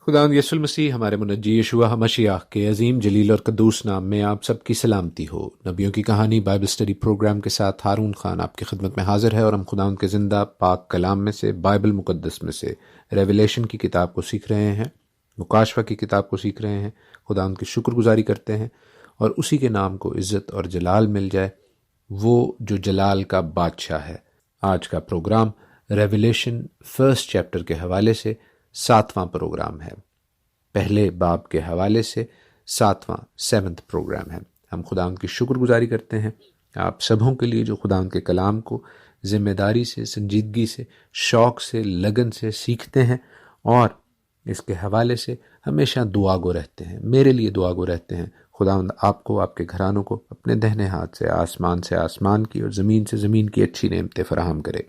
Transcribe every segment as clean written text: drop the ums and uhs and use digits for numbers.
خداوند یسوع المسیح ہمارے منجی یشوع مشیح کے عظیم جلیل اور قدوس نام میں آپ سب کی سلامتی ہو۔ نبیوں کی کہانی بائبل اسٹڈی پروگرام کے ساتھ ہارون خان آپ کی خدمت میں حاضر ہے، اور ہم خداوند کے زندہ پاک کلام میں سے، بائبل مقدس میں سے ریویلیشن کی کتاب کو سیکھ رہے ہیں، مکاشفہ کی کتاب کو سیکھ رہے ہیں۔ خداوند کی شکر گزاری کرتے ہیں اور اسی کے نام کو عزت اور جلال مل جائے، وہ جو جلال کا بادشاہ ہے۔ آج کا پروگرام ریویلیشن فرسٹ چیپٹر کے حوالے سے 7واں پروگرام ہے، پہلے باب کے حوالے سے 7واں پروگرام ہے۔ ہم خداوند کی شکر گزاری کرتے ہیں آپ سبوں کے لیے جو خداوند کے کلام کو ذمہ داری سے، سنجیدگی سے، شوق سے، لگن سے سیکھتے ہیں اور اس کے حوالے سے ہمیشہ دعا گو رہتے ہیں۔ میرے لیے دعا گو رہتے ہیں خداوند آپ کو، آپ کے گھرانوں کو اپنے دہنے ہاتھ سے آسمان کی اور زمین سے زمین کی اچھی نعمتیں فراہم کرے۔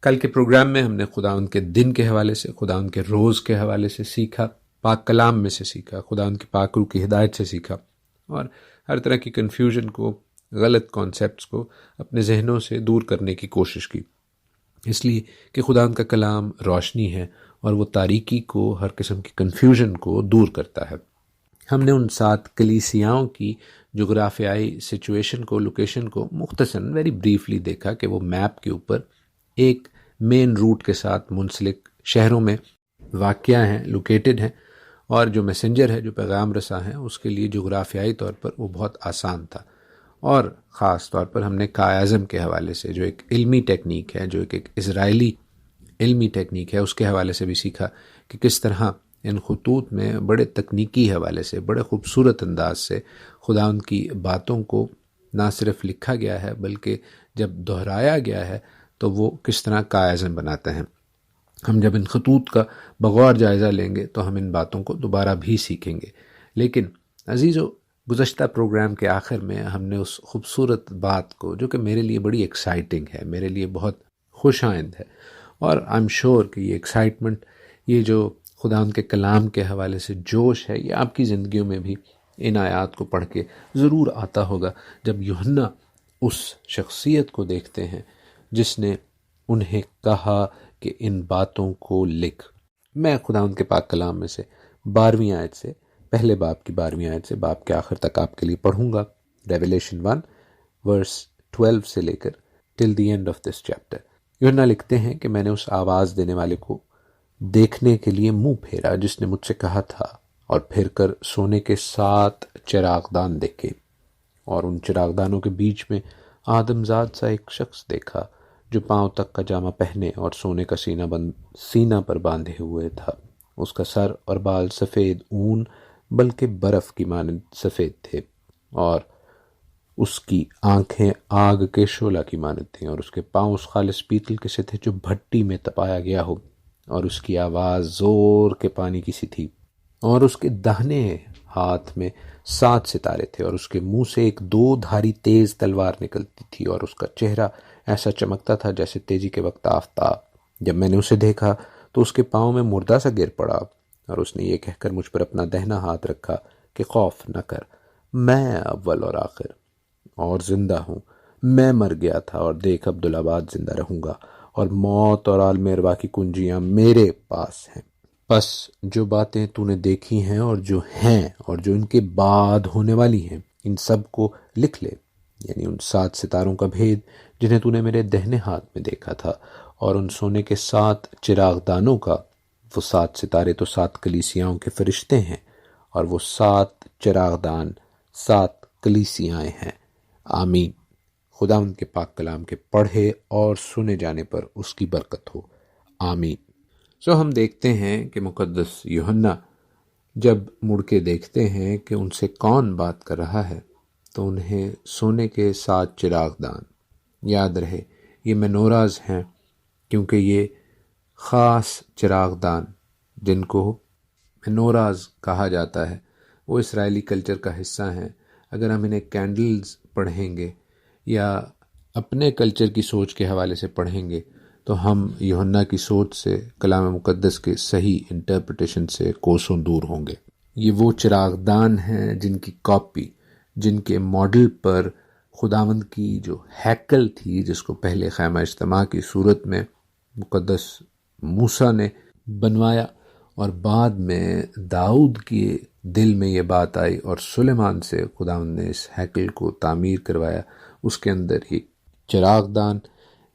کل کے پروگرام میں ہم نے خداوند کے دن کے حوالے سے، خداوند کے روز کے حوالے سے سیکھا، پاک کلام میں سے سیکھا، خداوند کی پاک روح کی ہدایت سے سیکھا، اور ہر طرح کی کنفیوژن کو، غلط کانسیپٹس کو اپنے ذہنوں سے دور کرنے کی کوشش کی، اس لیے کہ خداوند کا کلام روشنی ہے اور وہ تاریکی کو، ہر قسم کی کنفیوژن کو دور کرتا ہے۔ ہم نے ان 7 کلیسیاؤں کی جغرافیائی سچویشن کو، لوکیشن کو مختصراً ویری بریفلی دیکھا کہ وہ میپ کے اوپر ایک مین روٹ کے ساتھ منسلک شہروں میں واقع ہیں، لوکیٹڈ ہیں، اور جو میسنجر ہے، جو پیغام رساں ہے، اس کے لیے جغرافیائی طور پر وہ بہت آسان تھا۔ اور خاص طور پر ہم نے قائزم کے حوالے سے، جو ایک علمی ٹیکنیک ہے، جو ایک اسرائیلی علمی ٹیکنیک ہے، اس کے حوالے سے بھی سیکھا کہ کس طرح ان خطوط میں بڑے تکنیکی حوالے سے، بڑے خوبصورت انداز سے خداوند کی باتوں کو نہ صرف لکھا گیا ہے بلکہ جب دہرایا گیا ہے تو وہ کس طرح قائزم بناتے ہیں۔ ہم جب ان خطوط کا بغور جائزہ لیں گے تو ہم ان باتوں کو دوبارہ بھی سیکھیں گے۔ لیکن عزیزو، گزشتہ پروگرام کے آخر میں ہم نے اس خوبصورت بات کو، جو کہ میرے لیے بڑی ایکسائٹنگ ہے، میرے لیے بہت خوش آئند ہے، اور آئی ایم شور کہ یہ ایکسائٹمنٹ، یہ جو خداوند کے کلام کے حوالے سے جوش ہے، یہ آپ کی زندگیوں میں بھی ان آیات کو پڑھ کے ضرور آتا ہوگا، جب یوحنا اس شخصیت کو دیکھتے ہیں جس نے انہیں کہا کہ ان باتوں کو لکھ۔ میں خداوند کے پاک کلام میں سے 12ویں آیت سے، پہلے باب کی 12ویں آیت سے باب کے آخر تک آپ کے لیے پڑھوں گا۔ ریویلیشن 1 ورس 12 سے لے کر till the end of this chapter. یوحنا لکھتے ہیں کہ میں نے اس آواز دینے والے کو دیکھنے کے لیے منہ پھیرا جس نے مجھ سے کہا تھا، اور پھر کر سونے کے 7 چراغدان دیکھے، اور ان چراغدانوں کے بیچ میں آدم ذات سا ایک شخص دیکھا جو پاؤں تک کا جامہ پہنے اور سونے کا سینہ پر باندھے ہوئے تھا۔ اس کا سر اور بال سفید اون بلکہ برف کی مانند سفید تھے، اور اس کی آنکھیں آگ کے شعلہ کی مانند تھیں، اور اس کے پاؤں اس خالص پیتل کے سے تھے جو بھٹی میں تپایا گیا ہو، اور اس کی آواز زور کے پانی کی سی تھی، اور اس کے داہنے ہاتھ میں 7 ستارے تھے، اور اس کے منہ سے ایک 2 دھاری تیز تلوار نکلتی تھی، اور اس کا چہرہ ایسا چمکتا تھا جیسے تیزی کے وقت آفتاب۔ جب میں نے اسے دیکھا تو اس کے پاؤں میں مردہ سا گر پڑا، اور اس نے یہ کہہ کر مجھ پر اپنا دہنا ہاتھ رکھا کہ خوف نہ کر، میں اول اور آخر اور زندہ ہوں۔ میں مر گیا تھا اور دیکھ عبدالآباد زندہ رہوں گا، اور موت اور عالم ارواح کی کنجیاں میرے پاس ہیں۔ پس جو باتیں تو نے دیکھی ہیں اور جو ہیں اور جو ان کے بعد ہونے والی ہیں، ان سب کو لکھ لے، یعنی ان 7 ستاروں کا بھید جنہیں تو نے میرے دہنے ہاتھ میں دیکھا تھا، اور ان سونے کے 7 چراغدانوں کا۔ وہ 7 ستارے تو 7 کلیسیاؤں کے فرشتے ہیں، اور وہ 7 چراغدان 7 کلیسیائیں ہیں۔ آمین۔ خداوند کے پاک کلام کے پڑھے اور سنے جانے پر اس کی برکت ہو، آمین۔ ہم دیکھتے ہیں کہ مقدس یوحنا جب مڑ کے دیکھتے ہیں کہ ان سے کون بات کر رہا ہے، تو انہیں سونے کے 7 چراغدان، یاد رہے یہ منوراز ہیں، کیونکہ یہ خاص چراغدان جن کو منوراز کہا جاتا ہے وہ اسرائیلی کلچر کا حصہ ہیں۔ اگر ہم انہیں کینڈلز پڑھیں گے یا اپنے کلچر کی سوچ کے حوالے سے پڑھیں گے تو ہم یوحنا کی سوچ سے، کلام مقدس کے صحیح انٹرپریٹیشن سے کوسوں دور ہوں گے۔ یہ وہ چراغدان ہیں جن کی کاپی، جن کے ماڈل پر خداوند کی جو ہیکل تھی، جس کو پہلے خیمہ اجتماع کی صورت میں مقدس موسیٰ نے بنوایا، اور بعد میں داؤد کے دل میں یہ بات آئی اور سلیمان سے خداوند نے اس ہیکل کو تعمیر کروایا. اس کے اندر یہ چراغ دان،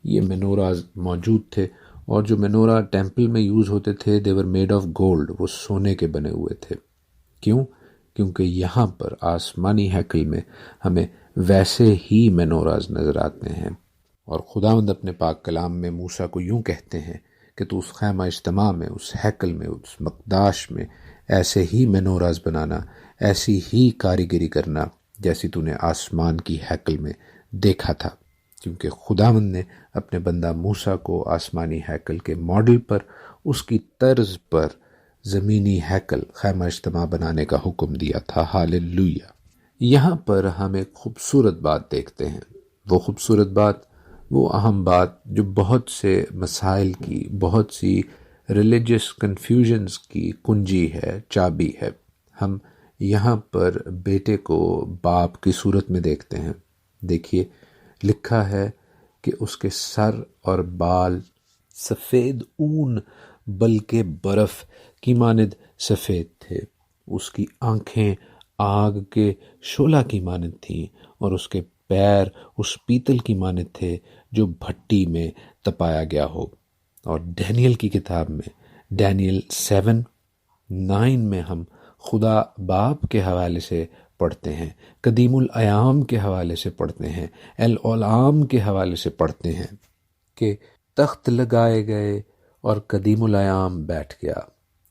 یہ منوراز موجود تھے، اور جو منورا ٹیمپل میں یوز ہوتے تھے they were made of gold، وہ سونے کے بنے ہوئے تھے. کیوں؟ کیونکہ یہاں پر آسمانی ہیکل میں ہمیں ویسے ہی منوراز نظر آتے ہیں. اور خداوند اپنے پاک کلام میں موسیٰ کو یوں کہتے ہیں کہ تو اس خیمہ اجتماع میں، اس ہیکل میں، اس مقداش میں ایسے ہی منوراز بنانا، ایسی ہی کاریگری کرنا جیسی تو نے آسمان کی ہیکل میں دیکھا تھا. کیونکہ خداوند نے اپنے بندہ موسیٰ کو آسمانی ہیکل کے ماڈل پر، اس کی طرز پر زمینی ہیکل خیمہ اجتماع بنانے کا حکم دیا تھا. ہاللویا. یہاں پر ہم ایک خوبصورت بات دیکھتے ہیں. وہ خوبصورت بات، وہ اہم بات جو بہت سے مسائل کی، بہت سی ریلیجس کنفیوژنز کی کنجی ہے، چابی ہے. ہم یہاں پر بیٹے کو باپ کی صورت میں دیکھتے ہیں. دیکھیے لکھا ہے کہ اس کے سر اور بال سفید اون بلکہ برف کی مانند سفید تھے. اس کی آنکھیں آگ کے شعلہ کی مانند تھیں، اور اس کے پیر اس پیتل کی مانند تھے جو بھٹی میں تپایا گیا ہو. اور ڈینیل کی کتاب میں، ڈینیل 7:9 میں ہم خدا باپ کے حوالے سے پڑھتے ہیں، قدیم الایام کے حوالے سے پڑھتے ہیں، العلام کے حوالے سے پڑھتے ہیں کہ تخت لگائے گئے اور قدیم الایام بیٹھ گیا.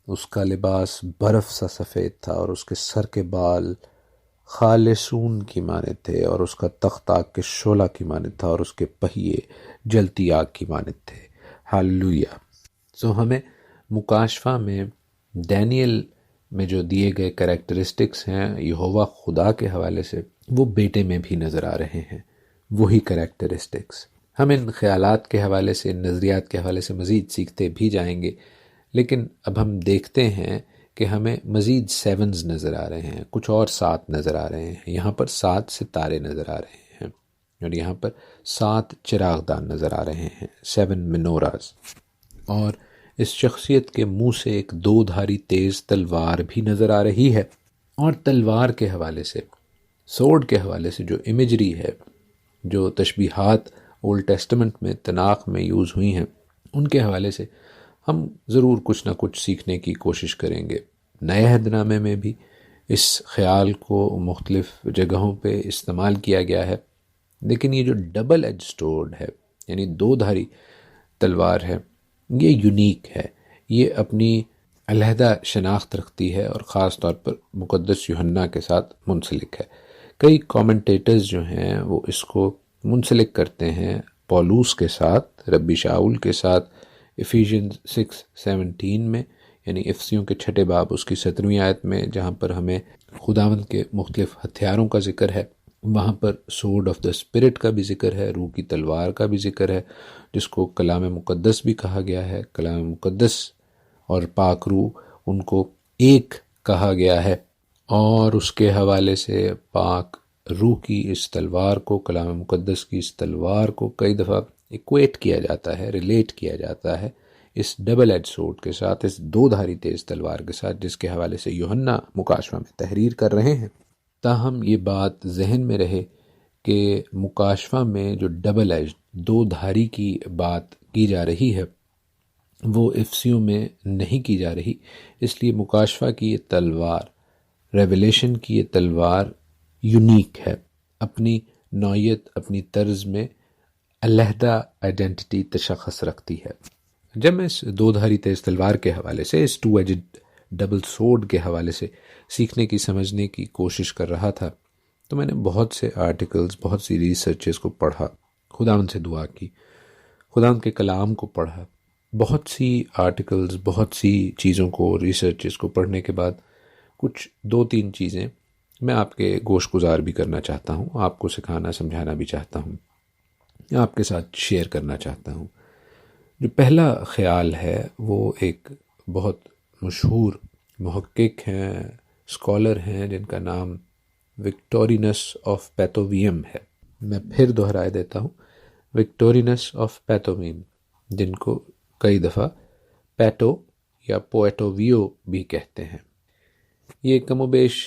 اس کا لباس برف سا سفید تھا، اور اس کے سر کے بال خالصون کی مانند تھے، اور اس کا تخت آگ کے شعلہ کی مانند تھا، اور اس کے پہیے جلتی آگ کی مانند تھے. ہاللویا. ہمیں مکاشفہ میں ڈینیل میں جو دیے گئے کریکٹرسٹکس ہیں یہوہ خدا کے حوالے سے، وہ بیٹے میں بھی نظر آ رہے ہیں. وہی کریکٹرسٹکس ہم ان خیالات کے حوالے سے، ان نظریات کے حوالے سے مزید سیکھتے بھی جائیں گے. لیکن اب ہم دیکھتے ہیں کہ ہمیں مزید 7 نظر آ رہے ہیں، کچھ اور 7 نظر آ رہے ہیں. یہاں پر 7 ستارے نظر آ رہے ہیں، اور یہاں پر 7 چراغ دان نظر آ رہے ہیں، 7 منوراز. اور اس شخصیت کے منہ سے ایک 2 دھاری تیز تلوار بھی نظر آ رہی ہے. اور تلوار کے حوالے سے، سوڈ کے حوالے سے جو امیجری ہے، جو تشبیہات اولڈ ٹیسٹمنٹ میں، تناخ میں یوز ہوئی ہیں، ان کے حوالے سے ہم ضرور کچھ نہ کچھ سیکھنے کی کوشش کریں گے. نئے عہد نامے میں بھی اس خیال کو مختلف جگہوں پہ استعمال کیا گیا ہے. لیکن یہ جو ڈبل ایج سٹورڈ ہے، یعنی 2 دھاری تلوار ہے، یہ یونیک ہے، یہ اپنی علیحدہ شناخت رکھتی ہے، اور خاص طور پر مقدس یوحنا کے ساتھ منسلک ہے. کئی کامنٹیٹرز جو ہیں وہ اس کو منسلک کرتے ہیں پولوس کے ساتھ، ربی شاول کے ساتھ. افیژینز 6:17 میں، یعنی افسیوں کے 6 باب اس کی 17ویں آیت میں، جہاں پر ہمیں خداوند کے مختلف ہتھیاروں کا ذکر ہے، وہاں پر سورڈ آف دا اسپرٹ کا بھی ذکر ہے، روح کی تلوار کا بھی ذکر ہے، جس کو کلام مقدس بھی کہا گیا ہے. کلام مقدس اور پاک روح ان کو ایک کہا گیا ہے. اور اس کے حوالے سے پاک روح کی اس تلوار کو، کلام مقدس کی اس تلوار کو کئی دفعہ ایکویٹ کیا جاتا ہے، ریلیٹ کیا جاتا ہے اس ڈبل ایج سورڈ کے ساتھ، اس 2 دھاری تیز تلوار کے ساتھ، جس کے حوالے سے یوحنا مکاشفہ میں تحریر کر رہے ہیں. تاہم یہ بات ذہن میں رہے کہ مکاشفہ میں جو ڈبل ایج 2 دھاری کی بات کی جا رہی ہے وہ افسیوں میں نہیں کی جا رہی. اس لیے مکاشفہ کی یہ تلوار، ریویلیشن کی یہ تلوار یونیک ہے، اپنی نوعیت، اپنی طرز میں علیحدہ آئیڈینٹی تشخص رکھتی ہے. جب میں اس 2 دھاری تیز تلوار کے حوالے سے، اس 2 ایجڈ ڈبل سورڈ کے حوالے سے سیکھنے کی، سمجھنے کی کوشش کر رہا تھا، تو میں نے بہت سے آرٹیکلز، بہت سی ریسرچز کو پڑھا، خداوند سے دعا کی، خداوند کے کلام کو پڑھا. بہت سی آرٹیکلز، بہت سی چیزوں کو، ریسرچز کو پڑھنے کے بعد کچھ 2-3 چیزیں میں آپ کے گوش گزار بھی کرنا چاہتا ہوں، آپ کو سکھانا، سمجھانا بھی چاہتا ہوں، آپ کے ساتھ شیئر کرنا چاہتا ہوں. جو پہلا خیال ہے وہ ایک بہت مشہور محقق ہیں، اسکالر ہیں، جن کا نام وکٹورینس آف پیتھوویم ہے. میں پھر دہرائے دیتا ہوں، وکٹورینس آف پیتھوویم، جن کو کئی دفعہ پیٹو یا پویٹوویو بھی کہتے ہیں۔ یہ کم و بیش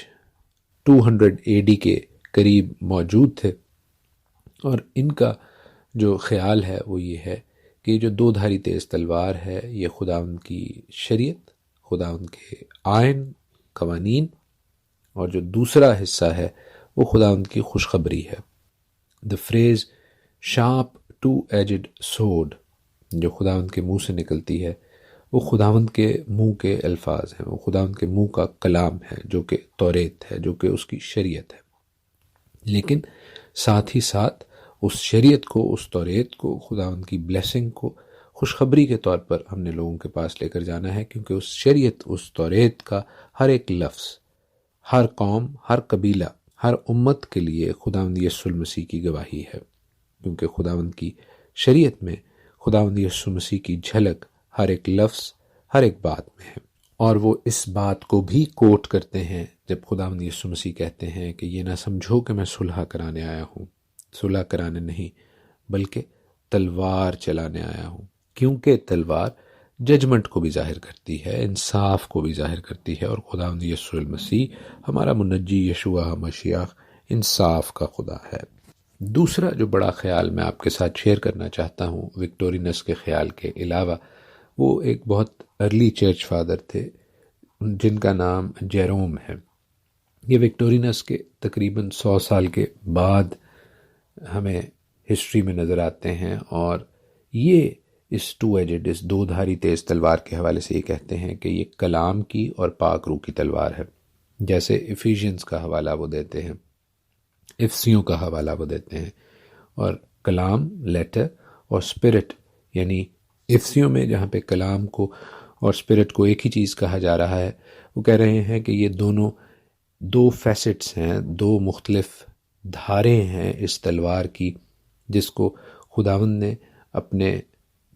200 AD کے قریب موجود تھے، اور ان کا جو خیال ہے وہ یہ ہے کہ جو دو دھاری تیز تلوار ہے یہ خداوند کی شریعت، خداوند کے آئین، قوانین، اور جو دوسرا حصہ ہے وہ خداوند کی خوشخبری ہے۔ The phrase sharp two-edged sword جو خداوند کے منہ سے نکلتی ہے وہ خداوند کے منہ کے الفاظ ہیں، وہ خداوند کے منہ کا کلام ہے جو کہ توریت ہے، جو کہ اس کی شریعت ہے۔ لیکن ساتھ ہی ساتھ اس شریعت کو، اس توریت کو، خداوند کی بلیسنگ کو خوشخبری کے طور پر ہم نے لوگوں کے پاس لے کر جانا ہے، کیونکہ اس شریعت، اس توریت کا ہر ایک لفظ، ہر قوم، ہر قبیلہ، ہر امت کے لیے خداوند یسوع المسیح کی گواہی ہے، کیونکہ خداوند کی شریعت میں خداوند یسوع مسیح کی جھلک ہر ایک لفظ، ہر ایک بات میں ہے۔ اور وہ اس بات کو بھی کوٹ کرتے ہیں جب خداوند یسوع مسیح کہتے ہیں کہ یہ نہ سمجھو کہ میں صلح کرانے آیا ہوں، صلح کرانے نہیں بلکہ تلوار چلانے آیا ہوں، کیونکہ تلوار ججمنٹ کو بھی ظاہر کرتی ہے، انصاف کو بھی ظاہر کرتی ہے، اور خداوند یسوع المسیح ہمارا منجی یشوع مسیح انصاف کا خدا ہے۔ دوسرا جو بڑا خیال میں آپ کے ساتھ شیئر کرنا چاہتا ہوں وکٹورینس کے خیال کے علاوہ، وہ ایک بہت ارلی چرچ فادر تھے جن کا نام جیروم ہے۔ یہ وکٹورینس کے تقریباً 100 سال کے بعد ہمیں ہسٹری میں نظر آتے ہیں، اور یہ اس ٹو ایجڈ، اس دو دھاری تیز تلوار کے حوالے سے یہ کہتے ہیں کہ یہ کلام کی اور پاک روح کی تلوار ہے، جیسے ایفیشینز کا حوالہ وہ دیتے ہیں، افسیوں کا حوالہ وہ دیتے ہیں، اور کلام لیٹر اور اسپرٹ، یعنی افسیوں میں جہاں پہ کلام کو اور اسپرٹ کو ایک ہی چیز کہا جا رہا ہے، وہ کہہ رہے ہیں کہ یہ دونوں دو فیسٹس ہیں، دو مختلف دھاریں ہیں اس تلوار کی، جس کو خداوند نے اپنے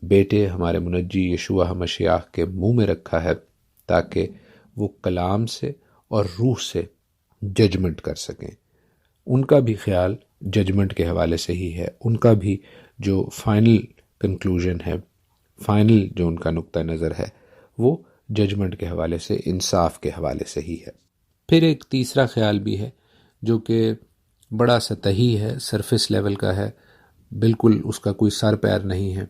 بیٹے ہمارے منجی یشوع مسیح کے منہ میں رکھا ہے تاکہ وہ کلام سے اور روح سے ججمنٹ کر سکیں۔ ان کا بھی خیال ججمنٹ کے حوالے سے ہی ہے، ان کا بھی جو فائنل کنکلوژن ہے، فائنل جو ان کا نقطہ نظر ہے وہ ججمنٹ کے حوالے سے، انصاف کے حوالے سے ہی ہے۔ پھر ایک تیسرا خیال بھی ہے جو کہ بڑا سطحی ہے، سرفیس لیول کا ہے، بالکل اس کا کوئی سر پیر نہیں ہے،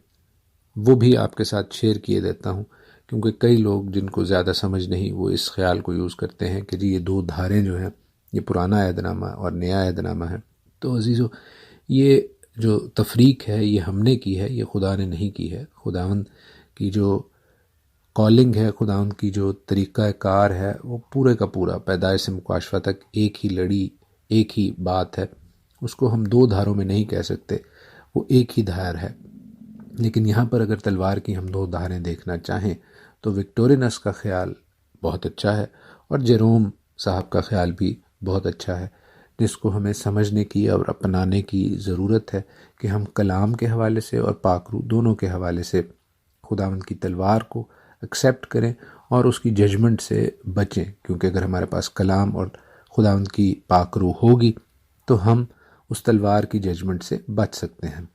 وہ بھی آپ کے ساتھ شیئر کیے دیتا ہوں، کیونکہ کئی لوگ جن کو زیادہ سمجھ نہیں وہ اس خیال کو یوز کرتے ہیں کہ جی یہ دو دھاریں جو ہیں یہ پرانا عہد نامہ اور نیا عہد نامہ ہے۔ تو عزیزو، یہ جو تفریق ہے یہ ہم نے کی ہے، یہ خدا نے نہیں کی ہے۔ خداوند کی جو کالنگ ہے، خداوند کی جو طریقہ کار ہے، وہ پورے کا پورا پیدائش سے مکاشفہ تک ایک ہی لڑی، ایک ہی بات ہے، اس کو ہم دو دھاروں میں نہیں کہہ سکتے، وہ ایک ہی دھار ہے۔ لیکن یہاں پر اگر تلوار کی ہم دو دھاریں دیکھنا چاہیں تو وکٹورینس کا خیال بہت اچھا ہے، اور جیروم صاحب کا خیال بھی بہت اچھا ہے، جس کو ہمیں سمجھنے کی اور اپنانے کی ضرورت ہے کہ ہم کلام کے حوالے سے اور پاک روح دونوں کے حوالے سے خداوند کی تلوار کو ایکسیپٹ کریں اور اس کی ججمنٹ سے بچیں، کیونکہ اگر ہمارے پاس کلام اور خداوند کی پاک روح ہوگی تو ہم اس تلوار کی ججمنٹ سے بچ سکتے ہیں۔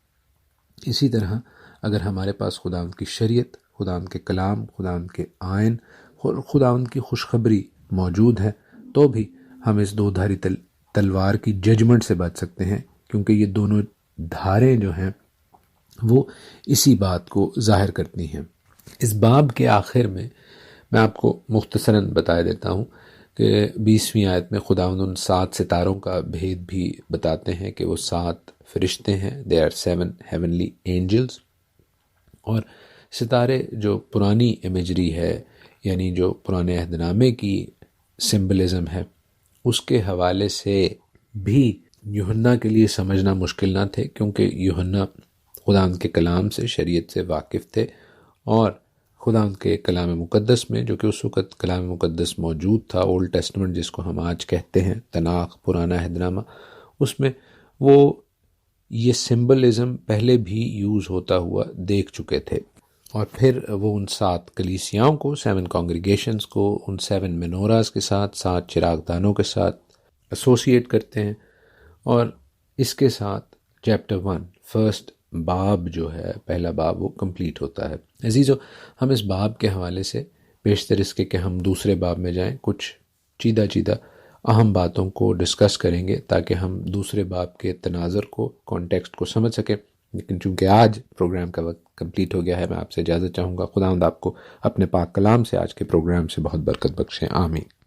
اسی طرح اگر ہمارے پاس خداوند کی شریعت، خداوند کے کلام، خداوند کے آئین اور خداوند کی خوشخبری موجود ہے تو بھی ہم اس دو دھاری تلوار کی ججمنٹ سے بچ سکتے ہیں، کیونکہ یہ دونوں دھاریں جو ہیں وہ اسی بات کو ظاہر کرتی ہیں۔ اس باب کے آخر میں میں آپ کو مختصراً بتا دیتا ہوں کہ 20ویں آیت میں خداوند ان 7 ستاروں کا بھید بھی بتاتے ہیں کہ وہ 7 فرشتے ہیں، they are 7 heavenly angels، اور ستارے جو پرانی امیجری ہے، یعنی جو پرانے عہد نامے کی سمبلزم ہے، اس کے حوالے سے بھی یوحنا کے لیے سمجھنا مشکل نہ تھے، کیونکہ یوحنا خداوند کے کلام سے، شریعت سے واقف تھے، اور خداوند کے کلام مقدس میں، جو کہ اس وقت کلام مقدس موجود تھا، اولڈ ٹیسٹمنٹ جس کو ہم آج کہتے ہیں، تناخ، پرانا عہد نامہ، اس میں وہ یہ سمبلزم پہلے بھی یوز ہوتا ہوا دیکھ چکے تھے۔ اور پھر وہ ان 7 کلیسیاؤں کو، 7 کانگریگیشنز کو، ان 7 منوراز کے ساتھ، 7 چراغ دانوں کے ساتھ ایسوسیٹ کرتے ہیں، اور اس کے ساتھ چیپٹر 1 فرسٹ باب جو ہے، پہلا باب، وہ کمپلیٹ ہوتا ہے۔ عزیزو، ہم اس باب کے حوالے سے بیشتر اس کے کہ ہم دوسرے باب میں جائیں، کچھ چیدہ چیدہ اہم باتوں کو ڈسکس کریں گے تاکہ ہم دوسرے باب کے تناظر کو، کانٹیکسٹ کو سمجھ سکیں۔ لیکن چونکہ آج پروگرام کا وقت کمپلیٹ ہو گیا ہے، میں آپ سے اجازت چاہوں گا۔ خداوند آپ کو اپنے پاک کلام سے آج کے پروگرام سے بہت برکت بخشیں، آمین۔